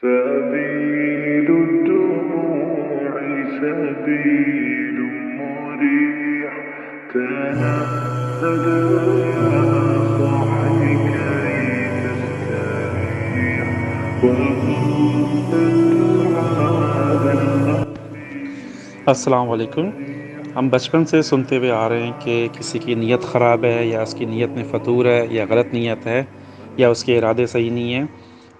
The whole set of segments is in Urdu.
سبيل الدموع سبيل مريح تنهد يا صاحي كي تستريح وقود الدعاء. السلام علیکم. ہم بچپن سے سنتے ہوئے آ رہے ہیں کہ کسی کی نیت خراب ہے یا اس کی نیت میں فطور ہے یا غلط نیت ہے یا اس کے ارادے صحیح نہیں ہیں.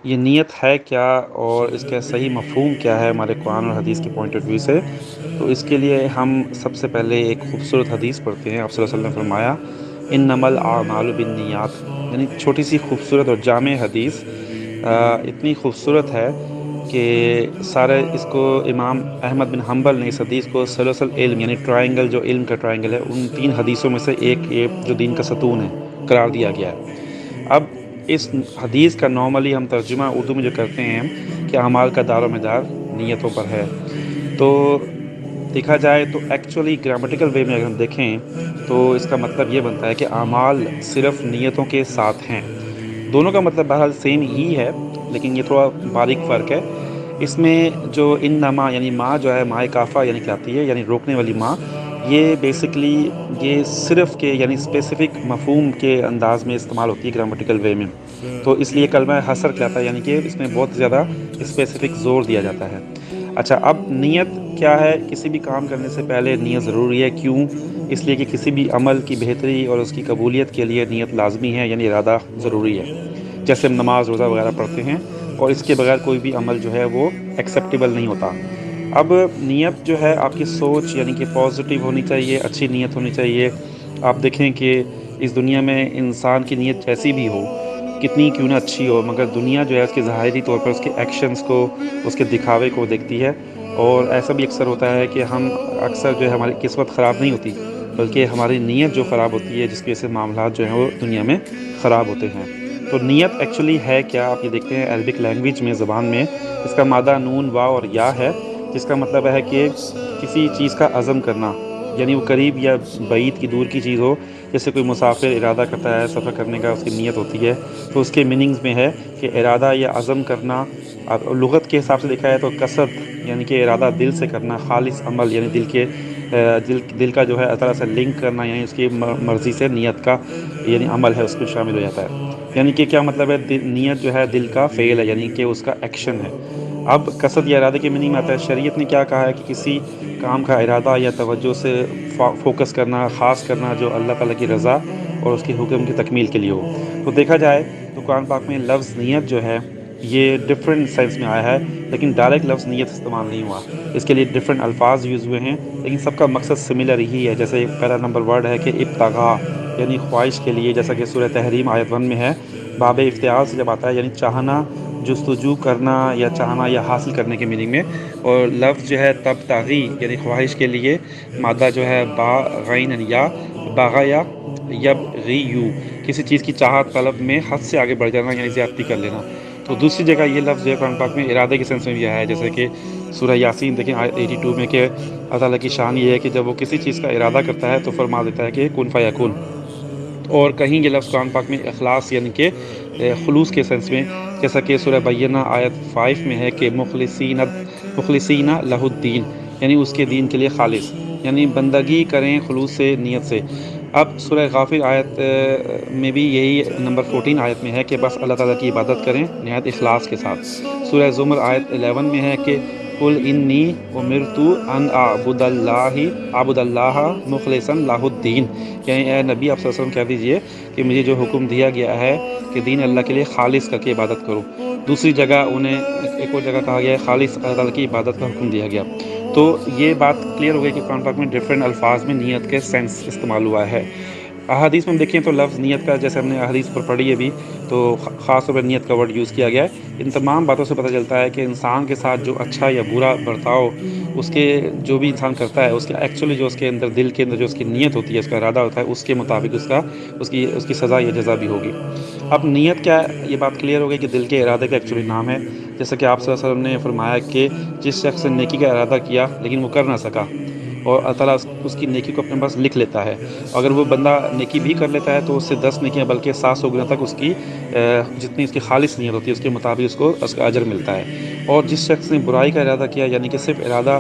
یہ نیت ہے کیا اور اس کا صحیح مفہوم کیا ہے ہمارے قرآن اور حدیث کے پوائنٹ آف ویو سے؟ تو اس کے لیے ہم سب سے پہلے ایک خوبصورت حدیث پڑھتے ہیں. آپ صلی اللہ علیہ وسلم نے فرمایا انما الاعمال بالنیات، یعنی چھوٹی سی خوبصورت اور جامع حدیث اتنی خوبصورت ہے کہ سارے اس کو امام احمد بن حنبل نے اس حدیث کو سلسل علم یعنی ٹرائنگل، جو علم کا ٹرائنگل ہے، ان 3 حدیثوں میں سے ایک جو دین کا ستون ہے قرار دیا گیا ہے. اب اس حدیث کا نارملی ہم ترجمہ اردو میں جو کرتے ہیں کہ اعمال کا دار و مدار نیتوں پر ہے. تو دیکھا جائے تو ایکچولی گرامیٹیکل وے میں اگر ہم دیکھیں تو اس کا مطلب یہ بنتا ہے کہ اعمال صرف نیتوں کے ساتھ ہیں. دونوں کا مطلب بہرحال سیم ہی ہے، لیکن یہ تھوڑا باریک فرق ہے. اس میں جو انما یعنی ماں جو ہے، ماء کافہ یعنی کہ آتی ہے، یعنی روکنے والی ماں، یہ بیسکلی یہ صرف کے یعنی اسپیسیفک مفہوم کے انداز میں استعمال ہوتی ہے گرامیٹیکل وے میں. تو اس لیے کلمہ حصر کہلاتا ہے، یعنی کہ اس میں بہت زیادہ اسپیسیفک زور دیا جاتا ہے. اچھا، اب نیت کیا ہے؟ کسی بھی کام کرنے سے پہلے نیت ضروری ہے. کیوں؟ اس لیے کہ کسی بھی عمل کی بہتری اور اس کی قبولیت کے لیے نیت لازمی ہے، یعنی ارادہ ضروری ہے. جیسے ہم نماز روزہ وغیرہ پڑھتے ہیں اور اس کے بغیر کوئی بھی عمل جو ہے وہ ایکسیپٹیبل نہیں ہوتا. اب نیت جو ہے آپ کی سوچ یعنی کہ پازیٹیو ہونی چاہیے، اچھی نیت ہونی چاہیے. آپ دیکھیں کہ اس دنیا میں انسان کی نیت جیسی بھی ہو، کتنی کیوں نہ اچھی ہو، مگر دنیا جو ہے اس کے ظاہری طور پر اس کے ایکشنز کو، اس کے دکھاوے کو دیکھتی ہے. اور ایسا بھی اکثر ہوتا ہے کہ ہم اکثر جو ہے ہماری قسمت خراب نہیں ہوتی، بلکہ ہماری نیت جو خراب ہوتی ہے، جس کی وجہ سے معاملات جو ہیں وہ دنیا میں خراب ہوتے ہیں. تو نیت ایکچولی ہے کیا؟ آپ یہ دیکھتے ہیں عربک لینگویج میں، زبان میں اس کا مادہ نون واو اور یا ہے، جس کا مطلب ہے کہ کسی چیز کا عزم کرنا، یعنی وہ قریب یا بعید کی دور کی چیز ہو. جیسے کوئی مسافر ارادہ کرتا ہے سفر کرنے کا، اس کی نیت ہوتی ہے، تو اس کے میننگز میں ہے کہ ارادہ یا عزم کرنا. اب لغت کے حساب سے دیکھا ہے تو قصد یعنی کہ ارادہ دل سے کرنا، خالص عمل یعنی دل کا جو ہے اللہ تعالیٰ سے لنک کرنا، یعنی اس کی مرضی سے نیت کا یعنی عمل ہے اس کو شامل ہو جاتا ہے. یعنی کہ کیا مطلب ہے؟ نیت جو ہے دل کا فعل ہے، یعنی کہ اس کا ایکشن ہے. اب قصد یا ارادے کے میننگ میں آتا ہے شریعت نے کیا کہا ہے کہ کسی کام کا ارادہ یا توجہ سے فوکس کرنا، خاص کرنا جو اللہ تعالیٰ کی رضا اور اس کے حکم کی تکمیل کے لیے ہو. تو دیکھا جائے تو قرآن پاک میں لفظ نیت جو ہے یہ ڈفرینٹ سینس میں آیا ہے، لیکن ڈائریکٹ لفظ نیت استعمال نہیں ہوا. اس کے لیے ڈفرینٹ الفاظ یوز ہوئے ہیں، لیکن سب کا مقصد سملر ہی ہے. جیسے پہلا نمبر ورڈ ہے کہ ابتغاء یعنی خواہش کے لیے، جیسا کہ سورہ تحریم آیت 1 میں ہے. باب افتعال سے جب آتا ہے یعنی چاہنا، جستجو کرنا یا چاہنا یا حاصل کرنے کے میننگ میں. اور لفظ جو ہے تبتغی یعنی خواہش کے لیے، مادہ جو ہے با غین یا باغیا یبغیو، کسی چیز کی چاہت طلب میں حد سے آگے بڑھ جانا یعنی زیادتی کر لینا. تو دوسری جگہ یہ لفظ جو ہے قرآن پاک میں ارادے کے سینس میں بھی آیا ہے، جیسے کہ سورہ یاسین دیکھیں آیت 82 میں کہ اللہ تعالیٰ کی شان یہ ہے کہ جب وہ کسی چیز کا ارادہ کرتا ہے تو فرما دیتا ہے کہ کن فیکون. اور کہیں یہ لفظ قرآن پاک میں اخلاص یعنی کہ خلوص کے سینس میں، جیسا کہ سورہ بینہ آیت 5 میں ہے کہ مخلصین لہ الدین، یعنی اس کے دین کے لیے خالص، یعنی بندگی کریں خلوص سے، نیت سے. اب سورہ غافر آیت میں بھی یہی نمبر 14 آیت میں ہے کہ بس اللہ تعالیٰ کی عبادت کریں نہایت اخلاص کے ساتھ. سورہ زمر آیت 11 میں ہے کہ قل انی امرت ان اعبد اللہ مخلصا لہ الدین، یعنی اے نبی آپ صلی اللہ علیہ وسلم کہہ دیجئے کہ مجھے جو حکم دیا گیا ہے کہ دین اللہ کے لیے خالص کر کے عبادت کرو. دوسری جگہ انہیں ایک اور جگہ کہا گیا ہے خالص اللہ تعالیٰ کی عبادت کا حکم دیا گیا. تو یہ بات کلیئر ہو گئی کہ قرآن پاک میں ڈفرینٹ الفاظ میں نیت کے سینس استعمال ہوا ہے. احادیث میں ہم دیکھیں تو لفظ نیت کا، جیسے ہم نے احادیث پر پڑھی ہے بھی، تو خاص طور پر نیت کا ورڈ یوز کیا گیا ہے. ان تمام باتوں سے پتہ چلتا ہے کہ انسان کے ساتھ جو اچھا یا برا برتاؤ اس کے جو بھی انسان کرتا ہے، اس کے ایکچولی جو اس کے اندر دل کے اندر جو اس کی نیت ہوتی ہے، اس کا ارادہ ہوتا ہے، اس کے مطابق اس کی سزا یا جزا بھی ہوگی. اب نیت کیا ہے؟ یہ بات کلیئر ہو گئی کہ دل کے ارادے کا ایکچولی نام ہے. جیسا کہ آپ صلی اللہ علیہ وسلم نے فرمایا کہ جس شخص نے نیکی کا ارادہ کیا لیکن وہ کر نہ سکا، اور اللہ تعالیٰ اس کی نیکی کو اپنے پاس لکھ لیتا ہے. اگر وہ بندہ نیکی بھی کر لیتا ہے تو اس سے 10 نیکیاں بلکہ 700 گنا تک اس کی جتنی اس کی خالص نیت ہوتی ہے اس کے مطابق اس کا اجر ملتا ہے. اور جس شخص نے برائی کا ارادہ کیا یعنی کہ صرف ارادہ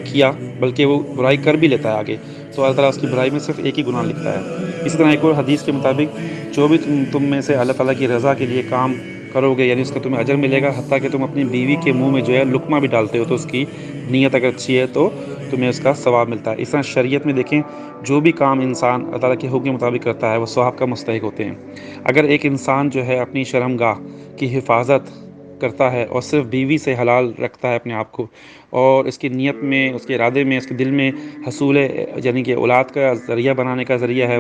کیا بلکہ وہ برائی کر بھی لیتا ہے آگے, تو اللہ تعالیٰ اس کی برائی میں صرف ایک ہی گناہ لکھتا ہے. اسی طرح ایک اور حدیث کے مطابق جو بھی تم میں سے اللہ تعالیٰ کی رضا کے لیے کام کرو گے یعنی اس کا تمہیں اجر ملے گا, حتیٰ کہ تم اپنی بیوی کے منہ میں جو ہے لقمہ بھی ڈالتے ہو تو اس کی نیت اگر اچھی ہے تو تمہیں اس کا ثواب ملتا ہے. اس طرح شریعت میں دیکھیں جو بھی کام انسان اللہ تعالیٰ کے حکم کے مطابق کرتا ہے وہ ثواب کا مستحق ہوتے ہیں. اگر ایک انسان جو ہے اپنی شرمگاہ کی حفاظت کرتا ہے اور صرف بیوی سے حلال رکھتا ہے اپنے آپ کو, اور اس کی نیت میں اس کے ارادے میں اس کے دل میں حصول یعنی کہ اولاد کا ذریعہ بنانے کا ذریعہ ہے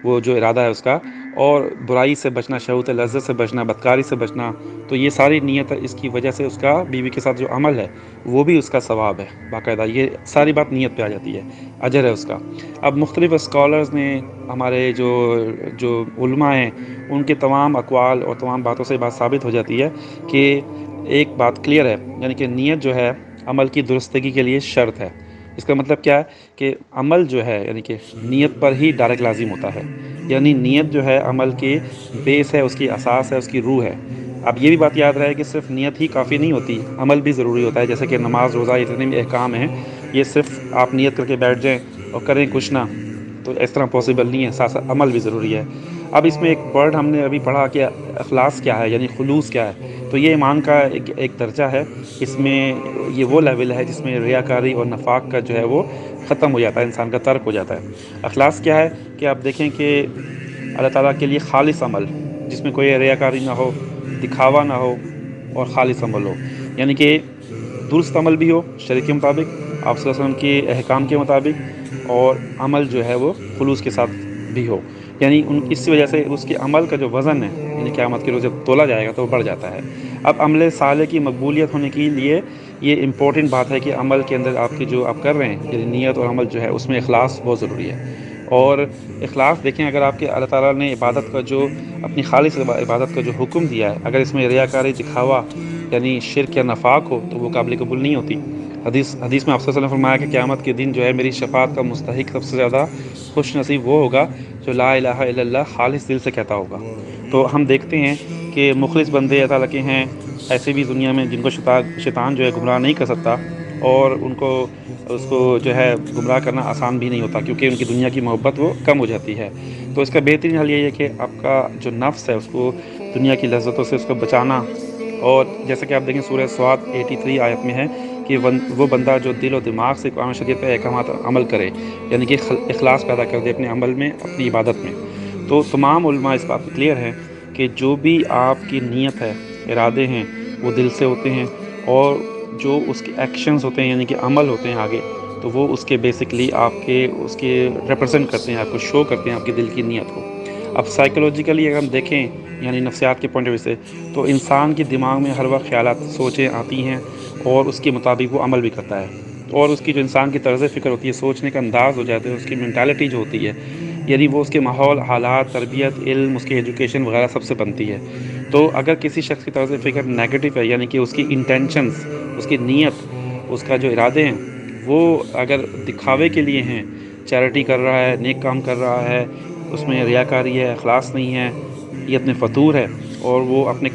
وہ جو ارادہ ہے اس کا, اور برائی سے بچنا, شہوت لذت سے بچنا, بدکاری سے بچنا, تو یہ ساری نیت اس کی وجہ سے اس کا بیوی کے ساتھ جو عمل ہے وہ بھی اس کا ثواب ہے باقاعدہ. یہ ساری بات نیت پہ آ جاتی ہے, اجر ہے اس کا. اب مختلف اسکالرز نے ہمارے جو علماء ہیں ان کے تمام اقوال اور تمام باتوں سے بات ثابت ہو جاتی ہے کہ ایک بات کلیئر ہے, یعنی کہ نیت جو ہے عمل کی درستگی کے لیے شرط ہے. اس کا مطلب کیا ہے کہ عمل جو ہے یعنی کہ نیت پر ہی ڈائریکٹ لازم ہوتا ہے, یعنی نیت جو ہے عمل کی بیس ہے, اس کی اساس ہے, اس کی روح ہے. اب یہ بھی بات یاد رہے کہ صرف نیت ہی کافی نہیں ہوتی, عمل بھی ضروری ہوتا ہے. جیسے کہ نماز روزہ اتنے بھی احکام ہیں, یہ صرف آپ نیت کر کے بیٹھ جائیں اور کریں کچھ نہ تو اس طرح پاسبل نہیں ہے, ساتھ ساتھ عمل بھی ضروری ہے. اب اس میں ایک ورڈ ہم نے ابھی پڑھا کہ اخلاص کیا ہے یعنی خلوص کیا ہے, تو یہ ایمان کا ایک درجہ ہے. اس میں یہ وہ لیول ہے جس میں ریاکاری اور نفاق کا جو ہے وہ ختم ہو جاتا ہے, انسان کا ترک ہو جاتا ہے. اخلاص کیا ہے کہ آپ دیکھیں کہ اللہ تعالیٰ کے لیے خالص عمل جس میں کوئی ریاکاری نہ ہو, دکھاوا نہ ہو اور خالص عمل ہو, یعنی کہ درست عمل بھی ہو شریعت کے مطابق, آپ صلی اللہ علیہ وسلم کے احکام کے مطابق, اور عمل جو ہے وہ خلوص کے ساتھ بھی ہو. یعنی اس وجہ سے اس کے عمل کا جو وزن ہے یعنی قیامت کے روز جب تولا جائے گا تو وہ بڑھ جاتا ہے. اب عمل صالح کی مقبولیت ہونے کے لیے یہ امپورٹنٹ بات ہے کہ عمل کے اندر آپ کر رہے ہیں یعنی نیت اور عمل جو ہے اس میں اخلاص بہت ضروری ہے. اور اخلاص دیکھیں, اگر آپ کے اللہ تعالیٰ نے عبادت کا جو اپنی خالص عبادت کا جو حکم دیا ہے اگر اس میں ریاکاری, دکھاوا یعنی شرک یا نفاق ہو تو وہ قابل قبول نہیں ہوتی. حدیث میں آپ صلی اللہ علیہ وسلم نے فرمایا کہ قیامت کے دن جو ہے میری شفاعت کا مستحق سب سے زیادہ خوش نصیب وہ ہوگا جو لا الہ الا اللہ خالص دل سے کہتا ہوگا. تو ہم دیکھتے ہیں کہ مخلص بندے اللہ تعالیٰ کے ہیں ایسے بھی دنیا میں جن کو شیطان جو ہے گمراہ نہیں کر سکتا, اور اس کو جو ہے گمراہ کرنا آسان بھی نہیں ہوتا کیونکہ ان کی دنیا کی محبت وہ کم ہو جاتی ہے. تو اس کا بہترین حل یہ ہے کہ آپ کا جو نفس ہے اس کو دنیا کی لذتوں سے اس کو بچانا. اور جیسا کہ آپ دیکھیں سورہ صاد 83 آیت میں ہے کہ وہ بندہ جو دل و دماغ سے قرآن شریعت پہ احکامات عمل کرے یعنی کہ اخلاص پیدا کر دے اپنے عمل میں, اپنی عبادت میں. تو تمام علماء اس بات پہ کلیئر ہے کہ جو بھی آپ کی نیت ہے, ارادے ہیں, وہ دل سے ہوتے ہیں, اور جو اس کے ایکشنز ہوتے ہیں یعنی کہ عمل ہوتے ہیں آگے تو وہ اس کے بیسکلی اس کے ریپرزینٹ کرتے ہیں, آپ کو شو کرتے ہیں آپ کے دل کی نیت کو. اب سائیکولوجیکلی اگر ہم دیکھیں یعنی نفسیات کے پوائنٹ آف ویو سے تو انسان کے دماغ میں ہر وقت خیالات, سوچیں آتی ہیں اور اس کے مطابق وہ عمل بھی کرتا ہے. اور اس کی جو انسان کی طرز فکر ہوتی ہے, سوچنے کا انداز ہو جاتا ہے, اس کی مینٹالٹی جو ہوتی ہے یعنی وہ اس کے ماحول, حالات, تربیت, علم, اس کی ایجوکیشن وغیرہ سب سے بنتی ہے. تو اگر کسی شخص کی طرز فکر نیگیٹو ہے یعنی کہ اس کی انٹینشنز, اس کی نیت, اس کا جو ارادے ہیں وہ اگر دکھاوے کے لیے ہیں, چیریٹی کر رہا ہے, نیک کام کر رہا ہے, اس میں ریاکاری ہے, اخلاص نہیں ہے, یہ اپنے فطور ہے, اور وہ اپنے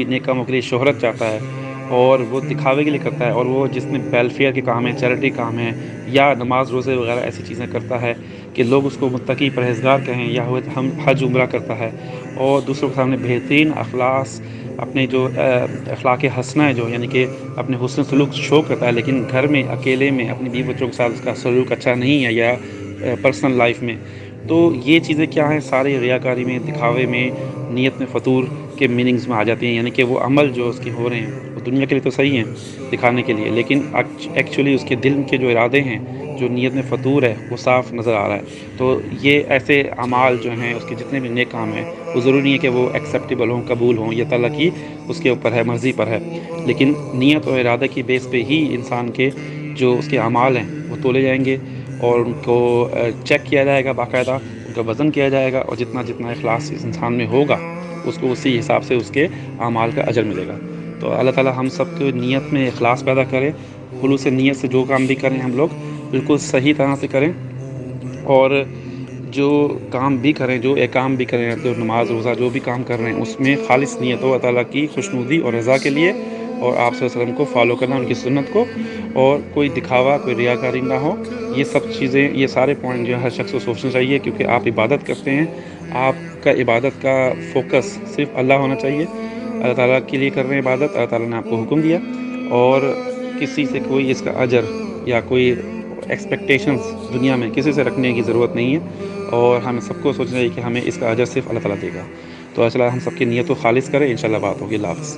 نیک کاموں کے لیے شہرت چاہتا ہے اور وہ دکھاوے کے لیے کرتا ہے, اور وہ جس میں ویلفیئر کے کام ہیں, چیریٹی کام ہیں, یا نماز روزے وغیرہ ایسی چیزیں کرتا ہے کہ لوگ اس کو متقی پرہیزگار کہیں, یا ہم حج عمرہ کرتا ہے اور دوسروں کے سامنے بہترین اخلاص, اپنے جو اخلاق حسنہ ہے جو یعنی کہ اپنے حسن سلوک شو کرتا ہے, لیکن گھر میں اکیلے میں اپنی بیوی بچوں کے ساتھ اس کا سلوک اچھا نہیں ہے, یا پرسنل لائف میں. تو یہ چیزیں کیا ہیں, سارے ریاکاری میں, دکھاوے میں, نیت میں فطور کے میننگز میں آ جاتی ہیں. یعنی کہ وہ عمل جو اس کے ہو رہے ہیں وہ دنیا کے لیے تو صحیح ہیں, دکھانے کے لیے, لیکن ایکچولی اس کے دل کے جو ارادے ہیں, جو نیت میں فطور ہے, وہ صاف نظر آ رہا ہے. تو یہ ایسے اعمال جو ہیں, اس کے جتنے بھی نیک کام ہیں, وہ ضروری نہیں ہے کہ وہ ایکسیپٹیبل ہوں, قبول ہوں, یہ تعالیٰ کی اس کے اوپر ہے, مرضی پر ہے. لیکن نیت اور ارادے کی بیس پہ ہی انسان کے جو اس کے اعمال ہیں وہ تولے جائیں گے, اور ان کو چیک کیا جائے گا باقاعدہ, ان کا وزن کیا جائے گا, اور جتنا اخلاص اس انسان میں ہوگا اس کو اسی حساب سے اس کے اعمال کا اجر ملے گا. تو اللہ تعالیٰ ہم سب کو نیت میں اخلاص پیدا کرے, خلوص نیت سے جو کام بھی کریں ہم لوگ, بالکل صحیح طرح سے کریں، اور جو کام بھی کریں، جو احکام بھی کریں، جو نماز روزہ جو بھی کام کر رہے ہیں اس میں خالص نیت ہو اللہ تعالیٰ کی خوشنودی اور رضا کے لیے، اور آپ صلی اللہ علیہ وسلم کو فالو کرنا، ان کی سنت کو، اور کوئی دکھاوا کوئی ریاکاری نہ ہو۔ یہ سب چیزیں، یہ سارے پوائنٹ جو ہے ہر شخص کو سوچنا چاہیے، کیونکہ آپ عبادت کرتے ہیں، آپ کا عبادت کا فوکس صرف اللہ ہونا چاہیے، اللہ تعالیٰ کے لیے کر رہے ہیں عبادت، اللہ تعالیٰ نے آپ کو حکم دیا، اور کسی سے کوئی اس کا اجر یا کوئی ایکسپیکٹیشنز دنیا میں کسی سے رکھنے کی ضرورت نہیں ہے، اور ہمیں سب کو سوچنا چاہیے کہ ہمیں اس کا اجر صرف اللہ تعالیٰ دے گا۔ تو اللہ تعالیٰ ہم سب کی نیت کو خالص کرے، انشاءاللہ بات ہوگی۔ اللہ حافظ۔